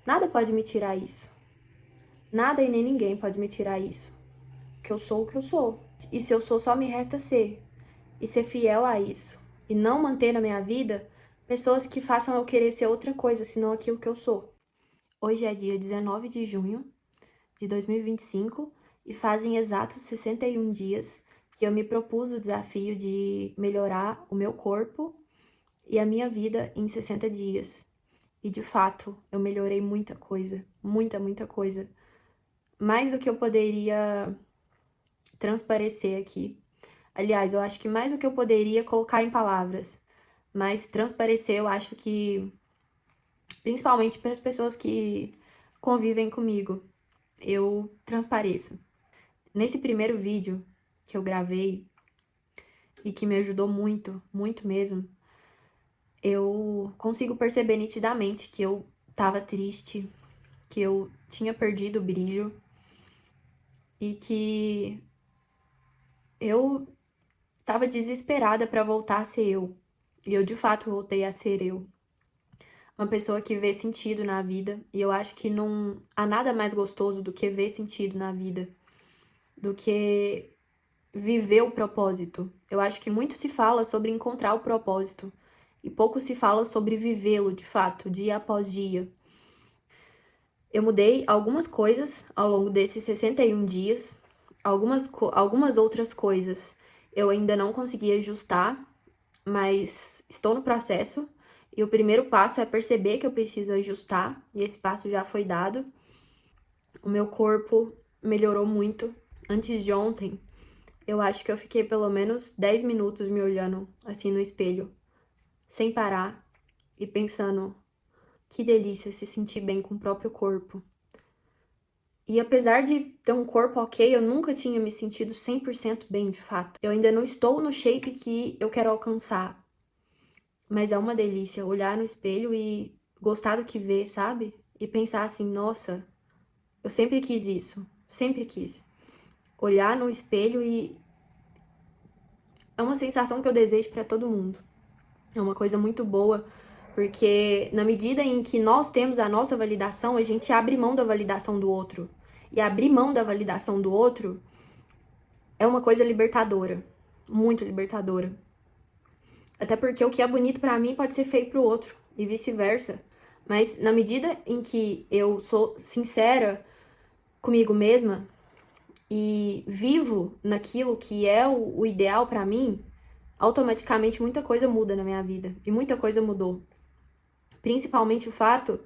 Nada pode me tirar isso. Nada e nem ninguém pode me tirar isso. Que eu sou o que eu sou. E se eu sou, só me resta ser. E ser fiel a isso. E não manter na minha vida pessoas que façam eu querer ser outra coisa, senão aquilo que eu sou. Hoje é dia 19 de junho de 2025 e fazem exatos 61 dias que eu me propus o desafio de melhorar o meu corpo e a minha vida em 60 dias. E de fato, eu melhorei muita coisa, muita coisa. Mais do que eu poderia transparecer aqui. Aliás, eu acho que mais do que eu poderia colocar em palavras. Mas transparecer, eu acho que, principalmente para as pessoas que convivem comigo, eu transpareço. Nesse primeiro vídeo que eu gravei e que me ajudou muito mesmo, eu consigo perceber nitidamente que eu tava triste, que eu tinha perdido o brilho e que eu tava desesperada pra voltar a ser eu. E eu de fato voltei a ser eu. Uma pessoa que vê sentido na vida. E eu acho que não há nada mais gostoso do que ver sentido na vida, do que viver o propósito. Eu acho que muito se fala sobre encontrar o propósito e pouco se fala sobre vivê-lo de fato, dia após dia. Eu mudei algumas coisas ao longo desses 61 dias, algumas outras coisas eu ainda não consegui ajustar, mas estou no processo. E o primeiro passo é perceber que eu preciso ajustar, e esse passo já foi dado. O meu corpo melhorou muito. Antes de ontem, eu acho que eu fiquei pelo menos 10 minutos me olhando assim no espelho, sem parar e pensando que delícia se sentir bem com o próprio corpo. E apesar de ter um corpo ok, eu nunca tinha me sentido 100% bem de fato. Eu ainda não estou no shape que eu quero alcançar, mas é uma delícia olhar no espelho e gostar do que vê, sabe? E pensar assim, nossa, eu sempre quis isso, sempre quis. Olhar no espelho e é uma sensação que eu desejo pra todo mundo. É uma coisa muito boa, porque na medida em que nós temos a nossa validação, a gente abre mão da validação do outro. E abrir mão da validação do outro é uma coisa libertadora, muito libertadora. Até porque o que é bonito pra mim pode ser feio pro outro e vice-versa. Mas na medida em que eu sou sincera comigo mesma e vivo naquilo que é o ideal pra mim, automaticamente muita coisa muda na minha vida. E muita coisa mudou. Principalmente o fato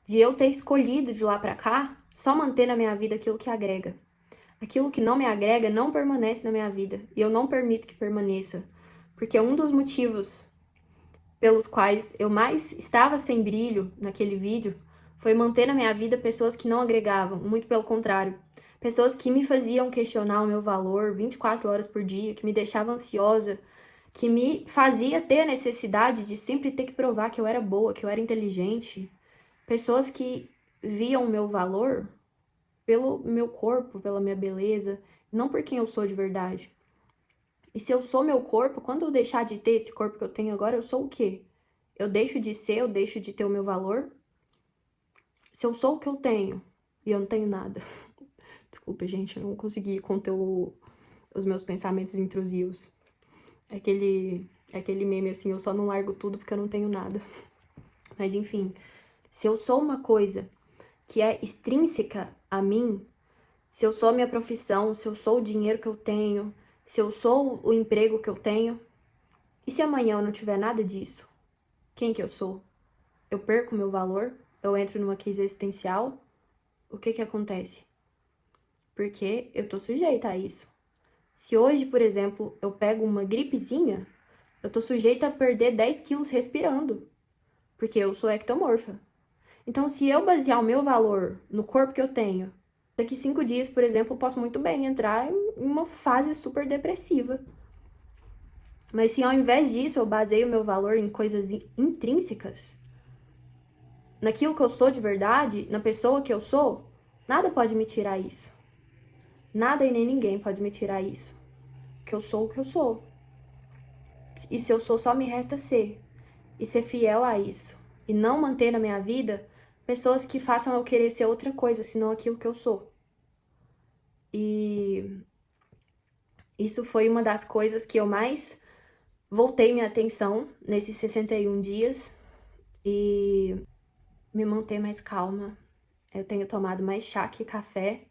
de eu ter escolhido de lá pra cá só manter na minha vida aquilo que agrega. Aquilo que não me agrega não permanece na minha vida. E eu não permito que permaneça. Porque um dos motivos pelos quais eu mais estava sem brilho naquele vídeo foi manter na minha vida pessoas que não agregavam, muito pelo contrário. Pessoas que me faziam questionar o meu valor 24 horas por dia, que me deixavam ansiosa, que me fazia ter a necessidade de sempre ter que provar que eu era boa, que eu era inteligente. Pessoas que viam o meu valor pelo meu corpo, pela minha beleza, não por quem eu sou de verdade. E se eu sou meu corpo, quando eu deixar de ter esse corpo que eu tenho agora, eu sou o quê? Eu deixo de ser, eu deixo de ter o meu valor? Se eu sou o que eu tenho e eu não tenho nada. Desculpa, gente, eu não consegui conter os meus pensamentos intrusivos. É aquele meme assim, eu só não largo tudo porque eu não tenho nada. Mas enfim, se eu sou uma coisa que é extrínseca a mim, se eu sou a minha profissão, se eu sou o dinheiro que eu tenho, se eu sou o emprego que eu tenho, e se amanhã eu não tiver nada disso? Quem que eu sou? Eu perco meu valor? Eu entro numa crise existencial? O que que acontece? Porque eu tô sujeita a isso. Se hoje, por exemplo, eu pego uma gripezinha, eu tô sujeita a perder 10 quilos respirando, porque eu sou ectomorfa. Então, se eu basear o meu valor no corpo que eu tenho, daqui 5 dias, por exemplo, eu posso muito bem entrar em uma fase super depressiva. Mas se ao invés disso eu baseio o meu valor em coisas intrínsecas, naquilo que eu sou de verdade, na pessoa que eu sou, nada pode me tirar isso. Nada e nem ninguém pode me tirar isso. Que eu sou o que eu sou. E se eu sou, só me resta ser. E ser fiel a isso. E não manter na minha vida pessoas que façam eu querer ser outra coisa, senão aquilo que eu sou. E isso foi uma das coisas que eu mais voltei minha atenção nesses 61 dias e me manter mais calma. Eu tenho tomado mais chá que café.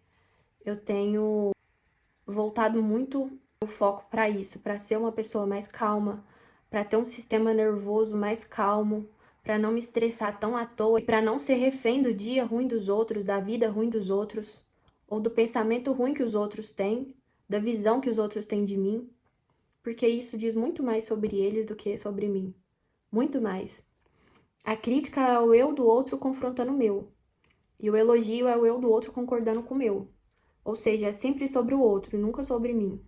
Eu tenho voltado muito o foco para isso, para ser uma pessoa mais calma, para ter um sistema nervoso mais calmo, para não me estressar tão à toa e para não ser refém do dia ruim dos outros, da vida ruim dos outros, ou do pensamento ruim que os outros têm, da visão que os outros têm de mim, porque isso diz muito mais sobre eles do que sobre mim. Muito mais. A crítica é o eu do outro confrontando o meu, e o elogio é o eu do outro concordando com o meu. Ou seja, é sempre sobre o outro e nunca sobre mim.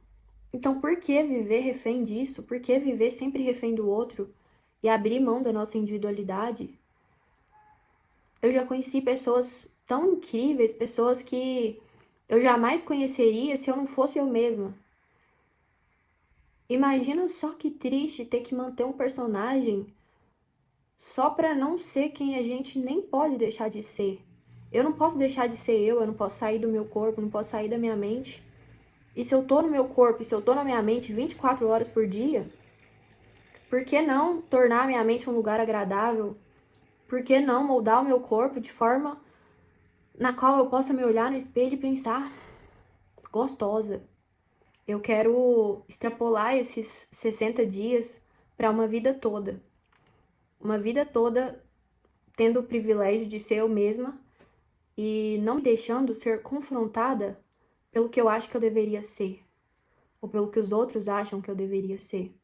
Então, por que viver refém disso? Por que viver sempre refém do outro e abrir mão da nossa individualidade? Eu já conheci pessoas tão incríveis, pessoas que eu jamais conheceria se eu não fosse eu mesma. Imagina só que triste ter que manter um personagem só pra não ser quem a gente nem pode deixar de ser. Eu não posso deixar de ser eu não posso sair do meu corpo, não posso sair da minha mente. E se eu tô no meu corpo, e se eu tô na minha mente 24 horas por dia, por que não tornar a minha mente um lugar agradável? Por que não moldar o meu corpo de forma na qual eu possa me olhar no espelho e pensar gostosa? Eu quero extrapolar esses 60 dias para uma vida toda. Uma vida toda tendo o privilégio de ser eu mesma e não me deixando ser confrontada pelo que eu acho que eu deveria ser, ou pelo que os outros acham que eu deveria ser.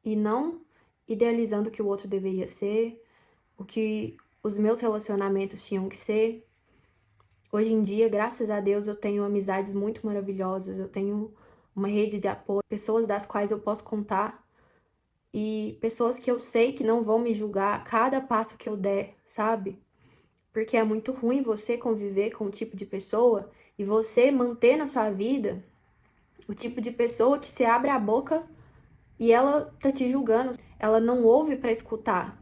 E não idealizando o que o outro deveria ser, o que os meus relacionamentos tinham que ser. Hoje em dia, graças a Deus, eu tenho amizades muito maravilhosas, eu tenho uma rede de apoio, pessoas das quais eu posso contar e pessoas que eu sei que não vão me julgar a cada passo que eu der, sabe? Porque é muito ruim você conviver com um tipo de pessoa e você manter na sua vida o tipo de pessoa que você abre a boca e ela tá te julgando. Ela não ouve para escutar,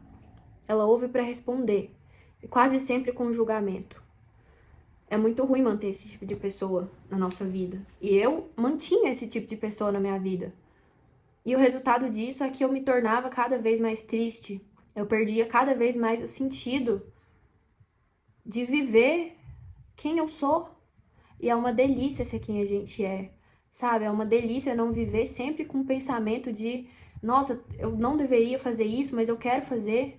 ela ouve para responder, e quase sempre com julgamento. É muito ruim manter esse tipo de pessoa na nossa vida. E eu mantinha esse tipo de pessoa na minha vida. E o resultado disso é que eu me tornava cada vez mais triste. Eu perdia cada vez mais o sentido de viver quem eu sou. E é uma delícia ser quem a gente é, sabe? É uma delícia não viver sempre com o pensamento de nossa, eu não deveria fazer isso, mas eu quero fazer.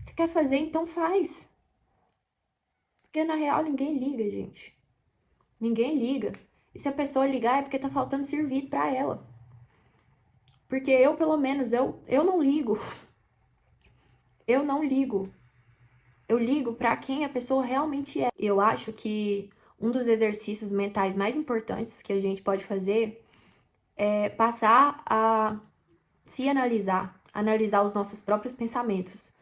Você quer fazer, então faz. Porque na real ninguém liga, gente. Ninguém liga. E se a pessoa ligar é porque tá faltando serviço pra ela. Porque eu, pelo menos, eu não ligo. Eu não ligo. Eu ligo pra quem a pessoa realmente é. Eu acho que um dos exercícios mentais mais importantes que a gente pode fazer é passar a se analisar, analisar os nossos próprios pensamentos.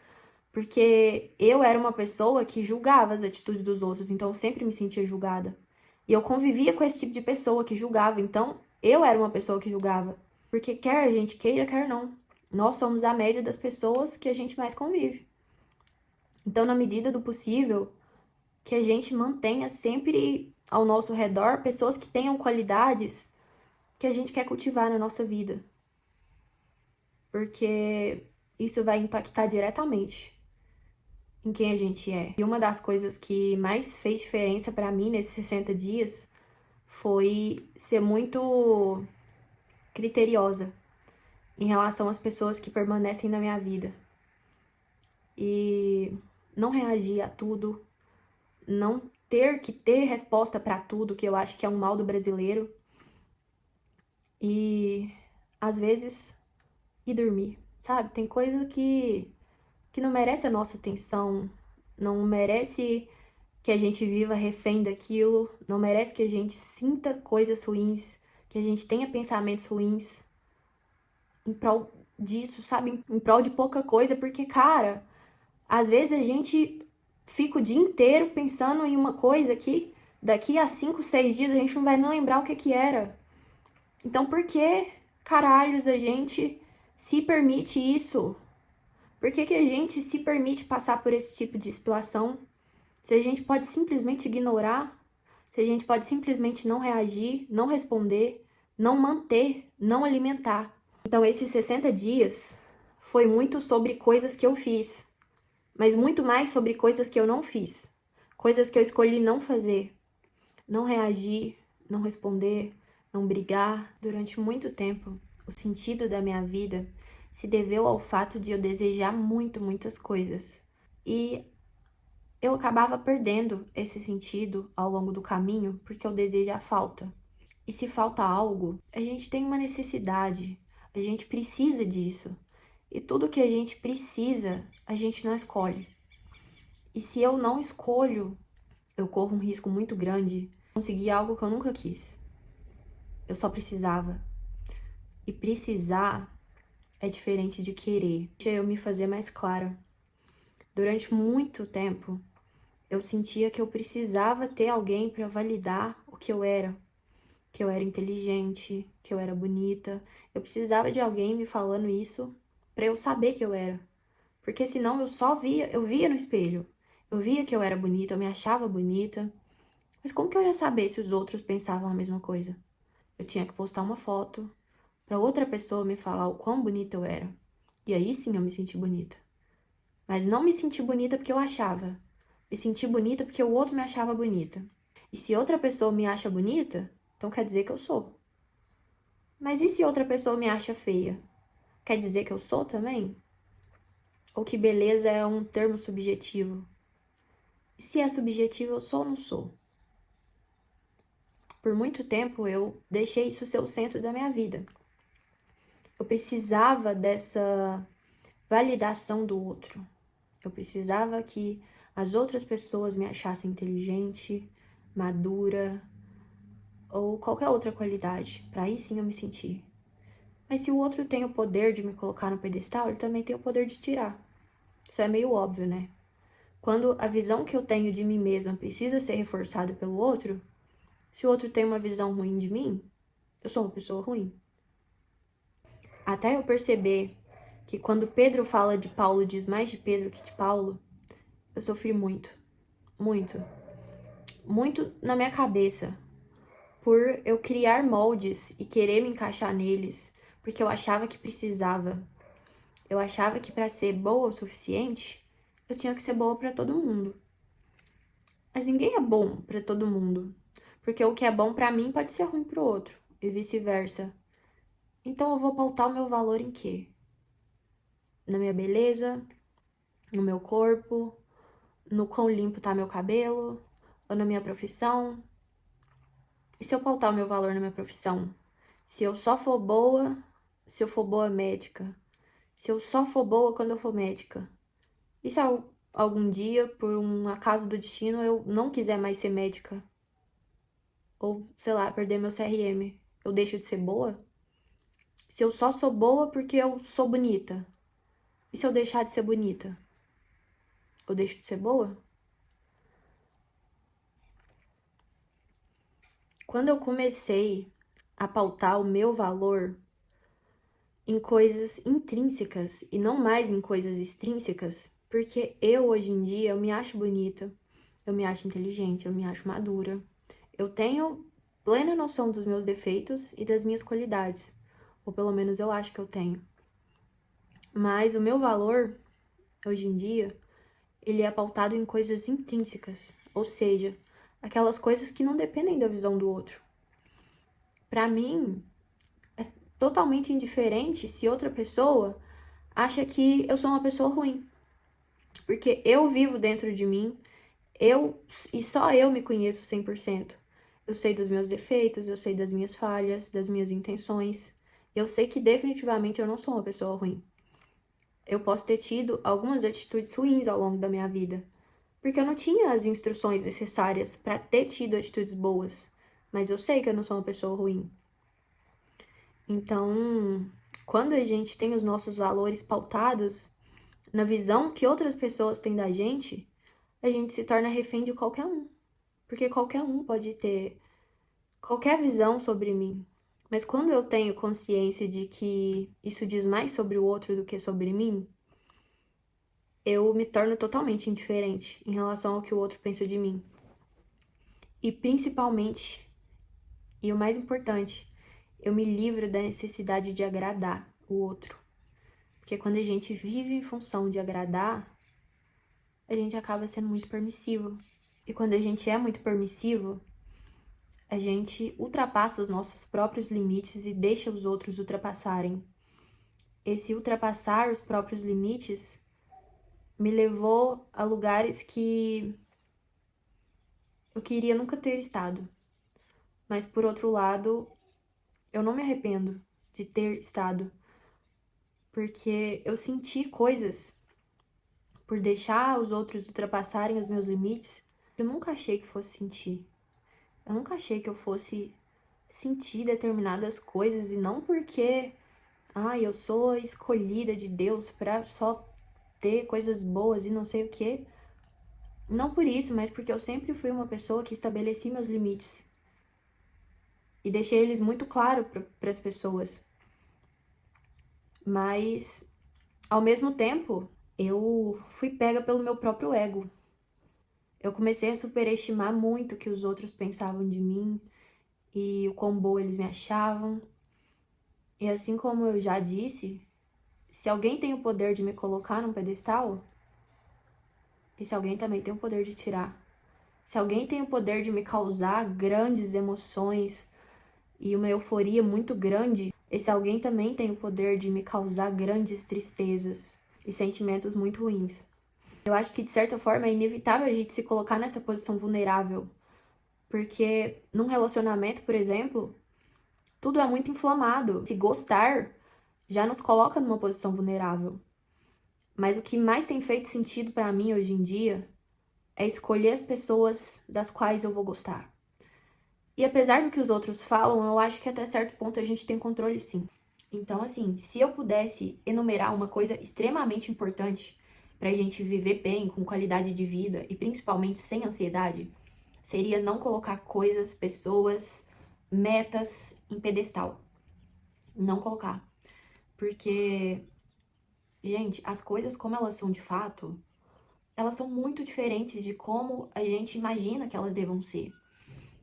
Porque eu era uma pessoa que julgava as atitudes dos outros, então eu sempre me sentia julgada. E eu convivia com esse tipo de pessoa que julgava, então eu era uma pessoa que julgava. Porque quer a gente queira, quer não. Nós somos a média das pessoas que a gente mais convive. Então, na medida do possível, que a gente mantenha sempre ao nosso redor pessoas que tenham qualidades que a gente quer cultivar na nossa vida. Porque isso vai impactar diretamente em quem a gente é. E uma das coisas que mais fez diferença pra mim nesses 60 dias foi ser muito criteriosa em relação às pessoas que permanecem na minha vida. E não reagir a tudo, não ter que ter resposta pra tudo, que eu acho que é um mal do brasileiro. E às vezes ir dormir, sabe? Tem coisa que não merece a nossa atenção, não merece que a gente viva refém daquilo, não merece que a gente sinta coisas ruins, que a gente tenha pensamentos ruins em prol disso, sabe? Em prol de pouca coisa, porque, cara, às vezes a gente fica o dia inteiro pensando em uma coisa que daqui a 5, 6 dias a gente não vai nem lembrar o que que era. Então, por que caralhos a gente se permite isso? Por que que a gente se permite passar por esse tipo de situação? Se a gente pode simplesmente ignorar, se a gente pode simplesmente não reagir, não responder, não manter, não alimentar. Então, esses 60 dias foi muito sobre coisas que eu fiz, mas muito mais sobre coisas que eu não fiz. Coisas que eu escolhi não fazer. Não reagir, não responder, não brigar. Durante muito tempo, o sentido da minha vida se deveu ao fato de eu desejar muitas coisas. E eu acabava perdendo esse sentido ao longo do caminho porque o desejo é falta. E se falta algo, a gente tem uma necessidade, a gente precisa disso. E tudo que a gente precisa, a gente não escolhe. E se eu não escolho, eu corro um risco muito grande de conseguir algo que eu nunca quis. Eu só precisava. E precisar é diferente de querer. Deixa eu me fazer mais clara. Durante muito tempo, eu sentia que eu precisava ter alguém para validar o que eu era. Que eu era inteligente, que eu era bonita. Eu precisava de alguém me falando isso para eu saber que eu era. Porque senão eu via no espelho. Eu via que eu era bonita, eu me achava bonita. Mas como que eu ia saber se os outros pensavam a mesma coisa? Eu tinha que postar uma foto para outra pessoa me falar o quão bonita eu era. E aí sim eu me senti bonita. Mas não me senti bonita porque eu achava. Me senti bonita porque o outro me achava bonita. E se outra pessoa me acha bonita, então quer dizer que eu sou. Mas e se outra pessoa me acha feia? Quer dizer que eu sou também? Ou que beleza é um termo subjetivo? E se é subjetivo, eu sou ou não sou? Por muito tempo eu deixei isso ser o centro da minha vida. Eu precisava dessa validação do outro. Eu precisava que as outras pessoas me achassem inteligente, madura ou qualquer outra qualidade, para aí sim eu me sentir. Mas se o outro tem o poder de me colocar no pedestal, ele também tem o poder de tirar. Isso é meio óbvio, né? Quando a visão que eu tenho de mim mesma precisa ser reforçada pelo outro, se o outro tem uma visão ruim de mim, eu sou uma pessoa ruim. Até eu perceber que quando Pedro fala de Paulo, diz mais de Pedro que de Paulo, eu sofri muito, muito, muito na minha cabeça, por eu criar moldes e querer me encaixar neles, porque eu achava que precisava. Eu achava que para ser boa o suficiente, eu tinha que ser boa para todo mundo. Mas ninguém é bom para todo mundo, porque o que é bom para mim pode ser ruim para o outro, e vice-versa. Então eu vou pautar o meu valor em quê? Na minha beleza, no meu corpo, no quão limpo tá meu cabelo, ou na minha profissão? E se eu pautar o meu valor na minha profissão? Se eu só for boa, se eu for boa médica? Se eu só for boa quando eu for médica? E se algum dia, por um acaso do destino, eu não quiser mais ser médica? Ou, sei lá, perder meu CRM? Eu deixo de ser boa? Se eu só sou boa porque eu sou bonita? E se eu deixar de ser bonita? Eu deixo de ser boa? Quando eu comecei a pautar o meu valor em coisas intrínsecas e não mais em coisas extrínsecas, porque eu hoje em dia eu me acho bonita, eu me acho inteligente, eu me acho madura. Eu tenho plena noção dos meus defeitos e das minhas qualidades, ou pelo menos eu acho que eu tenho. Mas o meu valor hoje em dia, ele é pautado em coisas intrínsecas, ou seja, aquelas coisas que não dependem da visão do outro. Para mim, é totalmente indiferente se outra pessoa acha que eu sou uma pessoa ruim. Porque eu vivo dentro de mim, e só eu me conheço 100%. Eu sei dos meus defeitos, eu sei das minhas falhas, das minhas intenções. Eu sei que definitivamente eu não sou uma pessoa ruim. Eu posso ter tido algumas atitudes ruins ao longo da minha vida, porque eu não tinha as instruções necessárias para ter tido atitudes boas, mas eu sei que eu não sou uma pessoa ruim. Então, quando a gente tem os nossos valores pautados na visão que outras pessoas têm da gente, a gente se torna refém de qualquer um. Porque qualquer um pode ter qualquer visão sobre mim. Mas quando eu tenho consciência de que isso diz mais sobre o outro do que sobre mim, eu me torno totalmente indiferente em relação ao que o outro pensa de mim. E principalmente, e o mais importante, eu me livro da necessidade de agradar o outro. Porque quando a gente vive em função de agradar, a gente acaba sendo muito permissivo. E quando a gente é muito permissivo, a gente ultrapassa os nossos próprios limites e deixa os outros ultrapassarem. Esse ultrapassar os próprios limites me levou a lugares que eu queria nunca ter estado. Mas por outro lado, eu não me arrependo de ter estado, porque eu senti coisas por deixar os outros ultrapassarem os meus limites que eu nunca achei que fosse sentir. Eu nunca achei que eu fosse sentir determinadas coisas e não porque, eu sou escolhida de Deus pra só ter coisas boas e não sei o quê. Não por isso, mas porque eu sempre fui uma pessoa que estabeleci meus limites e deixei eles muito claros para as pessoas. Mas, ao mesmo tempo, eu fui pega pelo meu próprio ego. Eu comecei a superestimar muito o que os outros pensavam de mim e o quão boa eles me achavam. E assim como eu já disse, se alguém tem o poder de me colocar num pedestal, esse alguém também tem o poder de tirar. Se alguém tem o poder de me causar grandes emoções e uma euforia muito grande, esse alguém também tem o poder de me causar grandes tristezas e sentimentos muito ruins. Eu acho que, de certa forma, é inevitável a gente se colocar nessa posição vulnerável, porque num relacionamento, por exemplo, tudo é muito inflamado. Se gostar já nos coloca numa posição vulnerável. Mas o que mais tem feito sentido pra mim hoje em dia é escolher as pessoas das quais eu vou gostar. E apesar do que os outros falam, eu acho que até certo ponto a gente tem controle sim. Então, assim, se eu pudesse enumerar uma coisa extremamente importante pra gente viver bem, com qualidade de vida e principalmente sem ansiedade, seria não colocar coisas, pessoas, metas em pedestal. Não colocar. Porque, gente, as coisas como elas são de fato, elas são muito diferentes de como a gente imagina que elas devam ser.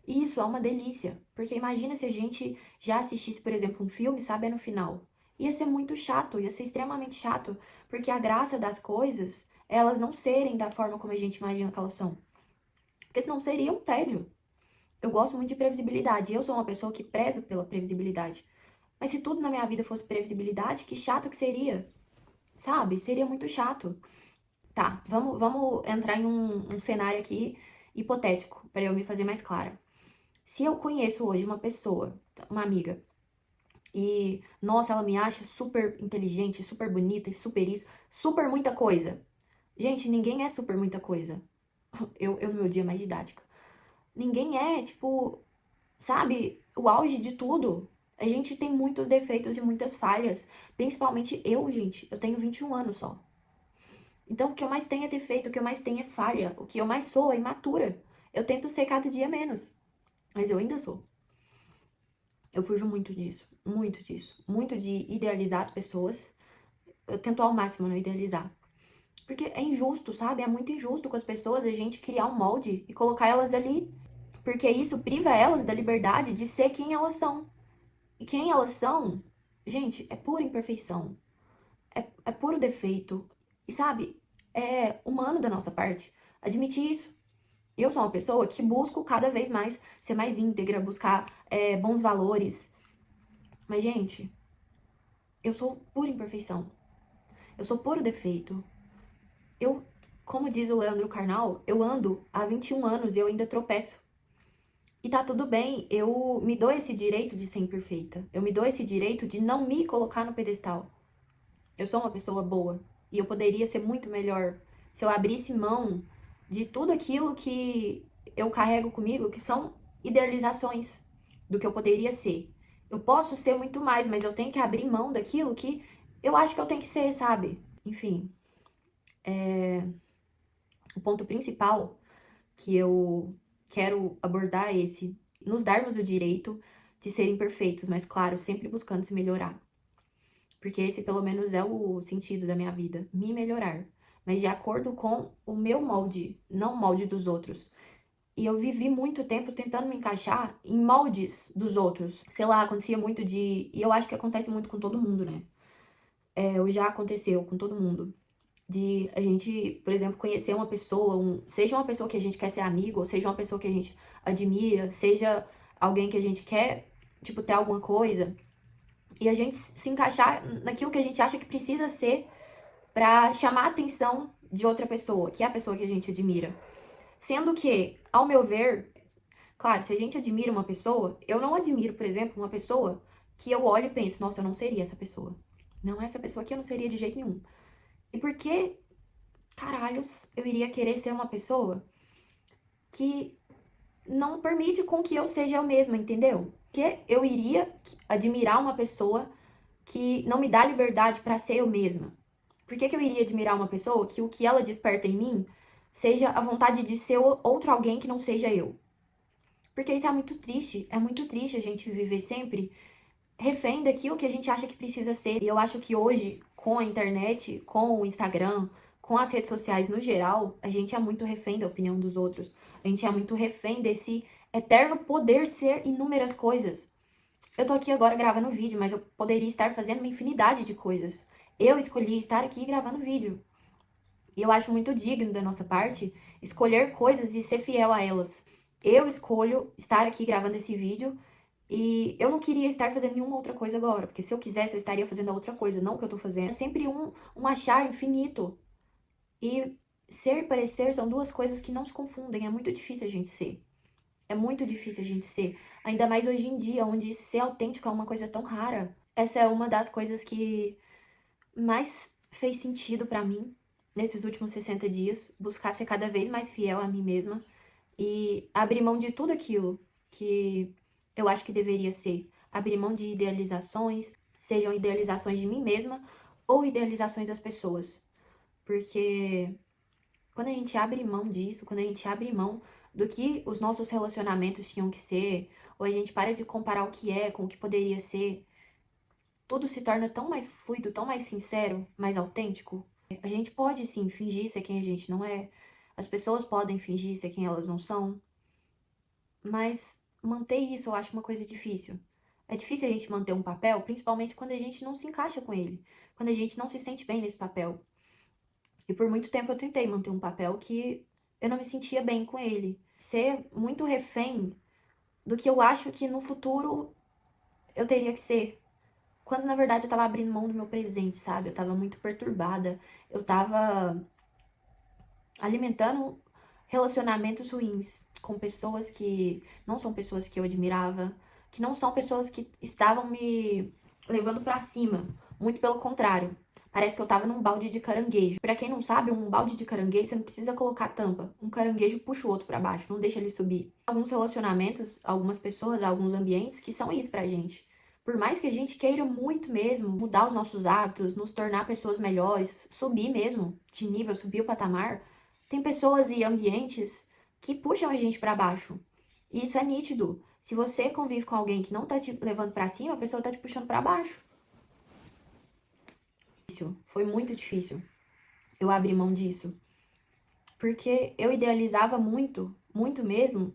E isso é uma delícia, porque imagina se a gente já assistisse, por exemplo, um filme sabendo o final. Ia ser muito chato, ia ser extremamente chato, porque a graça das coisas é elas não serem da forma como a gente imagina que elas são. Porque senão seria um tédio. Eu gosto muito de previsibilidade, eu sou uma pessoa que prezo pela previsibilidade. Mas se tudo na minha vida fosse previsibilidade, que chato que seria, sabe? Seria muito chato. Tá, vamos entrar em um cenário aqui hipotético, para eu me fazer mais clara. Se eu conheço hoje uma pessoa, uma amiga, e, nossa, ela me acha super inteligente, super bonita e super isso, super muita coisa. Gente, ninguém é super muita coisa. Eu no meu dia mais didática. Ninguém é, tipo, sabe, o auge de tudo. A gente tem muitos defeitos e muitas falhas. Principalmente eu, gente. Eu tenho 21 anos só. Então, o que eu mais tenho é defeito, o que eu mais tenho é falha. O que eu mais sou é imatura. Eu tento ser cada dia menos. Mas eu ainda sou. Eu fujo muito disso. Muito disso. Muito de idealizar as pessoas. Eu tento ao máximo não idealizar. Porque é injusto, sabe? É muito injusto com as pessoas a gente criar um molde e colocar elas ali. Porque isso priva elas da liberdade de ser quem elas são. E quem elas são, gente, é pura imperfeição. É puro defeito. E sabe, é humano da nossa parte admitir isso. Eu sou uma pessoa que busco cada vez mais ser mais íntegra, buscar bons valores. Mas, gente, eu sou pura imperfeição. Eu sou puro defeito. Eu, como diz o Leandro Carnal, eu ando há 21 anos e eu ainda tropeço. E tá tudo bem, eu me dou esse direito de ser imperfeita. Eu me dou esse direito de não me colocar no pedestal. Eu sou uma pessoa boa e eu poderia ser muito melhor se eu abrisse mão de tudo aquilo que eu carrego comigo, que são idealizações do que eu poderia ser. Eu posso ser muito mais, mas eu tenho que abrir mão daquilo que eu acho que eu tenho que ser, sabe? Enfim, o ponto principal que eu quero abordar é esse: nos darmos o direito de serem perfeitos, mas claro, sempre buscando se melhorar. Porque esse, pelo menos, é o sentido da minha vida. Me melhorar. mas de acordo com o meu molde, não o molde dos outros. E eu vivi muito tempo tentando me encaixar em moldes dos outros. Sei lá, acontecia muito de. E eu acho que acontece muito com todo mundo, né? Ou já aconteceu com todo mundo. De a gente, por exemplo, conhecer uma pessoa, seja uma pessoa que a gente quer ser amigo, ou seja uma pessoa que a gente admira, seja alguém que a gente quer, tipo, ter alguma coisa. E a gente se encaixar naquilo que a gente acha que precisa ser pra chamar a atenção de outra pessoa, que é a pessoa que a gente admira. Sendo que, ao meu ver, claro, se a gente admira uma pessoa, eu não admiro, por exemplo, uma pessoa que eu olho e penso, nossa, eu não seria essa pessoa. Não, essa pessoa aqui eu não seria de jeito nenhum. E por que caralhos eu iria querer ser uma pessoa que não permite com que eu seja eu mesma, entendeu? Que eu iria admirar uma pessoa que não me dá liberdade pra ser eu mesma? Por que eu iria admirar uma pessoa que o que ela desperta em mim seja a vontade de ser outro alguém que não seja eu? Porque isso é muito triste a gente viver sempre refém daquilo que a gente acha que precisa ser. E eu acho que hoje, com a internet, com o Instagram, com as redes sociais no geral, a gente é muito refém da opinião dos outros. A gente é muito refém desse eterno poder ser inúmeras coisas. Eu tô aqui agora gravando vídeo, mas eu poderia estar fazendo uma infinidade de coisas. Eu escolhi estar aqui gravando vídeo. E eu acho muito digno da nossa parte escolher coisas e ser fiel a elas. Eu escolho estar aqui gravando esse vídeo e eu não queria estar fazendo nenhuma outra coisa agora, porque se eu quisesse eu estaria fazendo a outra coisa, não o que eu tô fazendo. É sempre um achar infinito. E ser e parecer são duas coisas que não se confundem, é muito difícil a gente ser. É muito difícil a gente ser. Ainda mais hoje em dia, onde ser autêntico é uma coisa tão rara. Essa é uma das coisas que mais fez sentido pra mim nesses últimos 60 dias. Buscar ser cada vez mais fiel a mim mesma e abrir mão de tudo aquilo que eu acho que deveria ser. Abrir mão de idealizações, sejam idealizações de mim mesma ou idealizações das pessoas. Porque quando a gente abre mão disso, quando a gente abre mão do que os nossos relacionamentos tinham que ser, ou a gente para de comparar o que é com o que poderia ser, tudo se torna tão mais fluido, tão mais sincero, mais autêntico. A gente pode sim fingir ser quem a gente não é, as pessoas podem fingir ser quem elas não são, mas manter isso eu acho uma coisa difícil. É difícil a gente manter um papel, principalmente quando a gente não se encaixa com ele, quando a gente não se sente bem nesse papel. E por muito tempo eu tentei manter um papel que eu não me sentia bem com ele. Ser muito refém do que eu acho que no futuro eu teria que ser. Quando na verdade eu tava abrindo mão do meu presente, sabe? Eu tava muito perturbada. Eu tava alimentando relacionamentos ruins com pessoas que não são pessoas que eu admirava, que não são pessoas que estavam me levando pra cima. Muito pelo contrário. Parece que eu tava num balde de caranguejo. Pra quem não sabe, um balde de caranguejo você não precisa colocar tampa. Um caranguejo puxa o outro pra baixo, não deixa ele subir. Alguns relacionamentos, algumas pessoas, alguns ambientes que são isso pra gente. Por mais que a gente queira muito mesmo mudar os nossos hábitos, nos tornar pessoas melhores, subir mesmo de nível, subir o patamar, tem pessoas e ambientes que puxam a gente pra baixo. E isso é nítido. Se você convive com alguém que não tá te levando pra cima, a pessoa tá te puxando pra baixo. Foi muito difícil eu abrir mão disso. Porque eu idealizava muito, muito mesmo,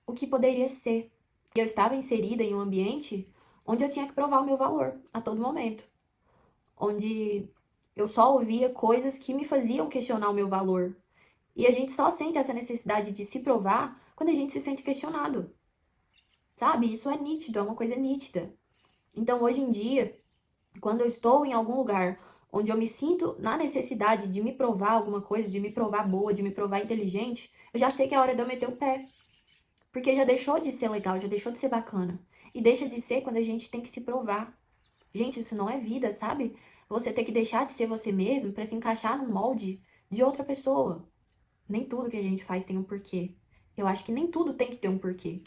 o que poderia ser. E eu estava inserida em um ambiente onde eu tinha que provar o meu valor a todo momento. Onde eu só ouvia coisas que me faziam questionar o meu valor. E a gente só sente essa necessidade de se provar quando a gente se sente questionado. Sabe? Isso é nítido, é uma coisa nítida. Então, hoje em dia, quando eu estou em algum lugar onde eu me sinto na necessidade de me provar alguma coisa, de me provar boa, de me provar inteligente, eu já sei que é hora de eu meter o pé. Porque já deixou de ser legal, já deixou de ser bacana. E deixa de ser quando a gente tem que se provar. Gente, isso não é vida, sabe? Você tem que deixar de ser você mesmo para se encaixar no molde de outra pessoa. Nem tudo que a gente faz tem um porquê. Eu acho que nem tudo tem que ter um porquê.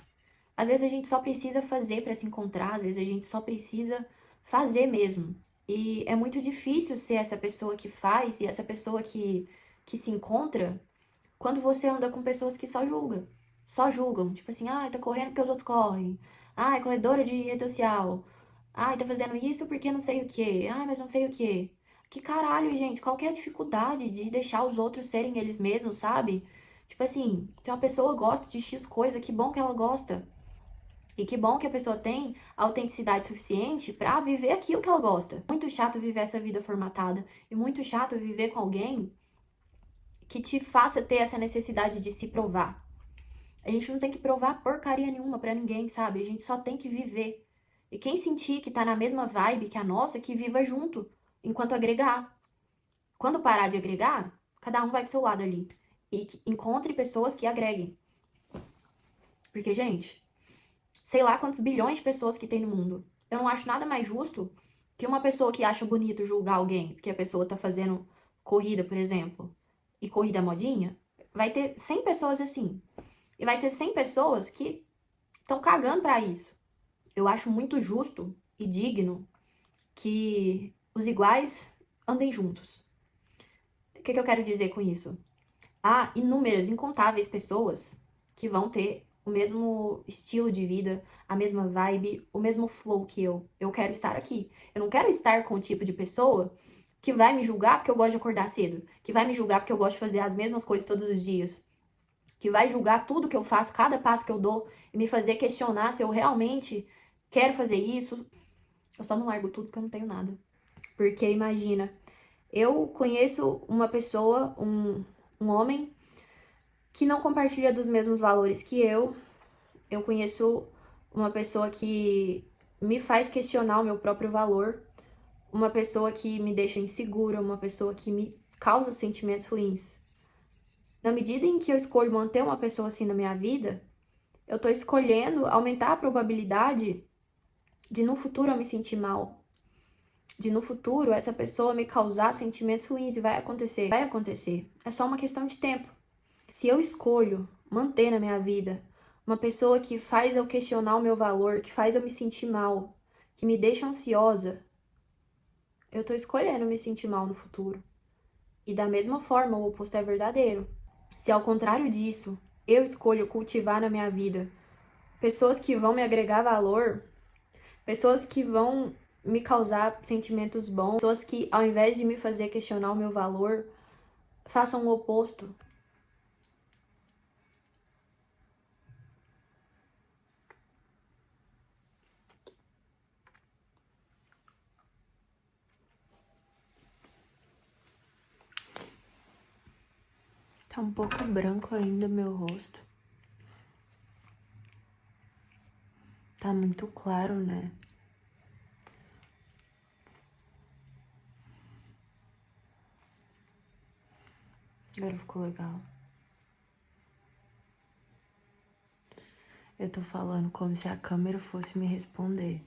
Às vezes a gente só precisa fazer para se encontrar, às vezes a gente só precisa fazer mesmo. E é muito difícil ser essa pessoa que faz e essa pessoa que se encontra quando você anda com pessoas que só julgam. Só julgam. Tipo assim, ah, tá correndo porque os outros correm. Ah, é corredora de rede social. Ah, tá fazendo isso porque não sei o quê. Ah, mas não sei o quê. Que caralho, gente, qual que é a dificuldade de deixar os outros serem eles mesmos, sabe? Tipo assim, se uma pessoa gosta de X coisa, que bom que ela gosta. E que bom que a pessoa tem autenticidade suficiente pra viver aquilo que ela gosta. Muito chato viver essa vida formatada. E muito chato viver com alguém que te faça ter essa necessidade de se provar. A gente não tem que provar porcaria nenhuma pra ninguém, sabe? A gente só tem que viver. E quem sentir que tá na mesma vibe que a nossa, que viva junto, enquanto agregar. Quando parar de agregar, cada um vai pro seu lado ali. E encontre pessoas que agreguem. Porque, gente, sei lá quantos bilhões de pessoas que tem no mundo. Eu não acho nada mais justo que uma pessoa que acha bonito julgar alguém, porque a pessoa tá fazendo corrida, por exemplo, e corrida modinha, vai ter 100 pessoas assim. E vai ter 100 pessoas que estão cagando pra isso. Eu acho muito justo e digno que os iguais andem juntos. O que eu quero dizer com isso? Há inúmeras, incontáveis pessoas que vão ter o mesmo estilo de vida, a mesma vibe, o mesmo flow que eu. Eu quero estar aqui. Eu não quero estar com o tipo de pessoa que vai me julgar porque eu gosto de acordar cedo, que vai me julgar porque eu gosto de fazer as mesmas coisas todos os dias, que vai julgar tudo que eu faço, cada passo que eu dou e me fazer questionar se eu realmente quero fazer isso. Eu só não largo tudo porque eu não tenho nada. Porque imagina, eu conheço uma pessoa, um homem que não compartilha dos mesmos valores que eu. Eu conheço uma pessoa que me faz questionar o meu próprio valor, uma pessoa que me deixa insegura, uma pessoa que me causa sentimentos ruins. Na medida em que eu escolho manter uma pessoa assim na minha vida, eu tô escolhendo aumentar a probabilidade de no futuro eu me sentir mal. De no futuro essa pessoa me causar sentimentos ruins e vai acontecer. Vai acontecer. É só uma questão de tempo. Se eu escolho manter na minha vida uma pessoa que faz eu questionar o meu valor, que faz eu me sentir mal, que me deixa ansiosa, eu tô escolhendo me sentir mal no futuro. E da mesma forma, o oposto é verdadeiro. Se ao contrário disso, eu escolho cultivar na minha vida pessoas que vão me agregar valor, pessoas que vão me causar sentimentos bons, pessoas que, ao invés de me fazer questionar o meu valor, façam o oposto. Tá um pouco branco ainda meu rosto. Tá muito claro, né? Agora ficou legal. Eu tô falando como se a câmera fosse me responder.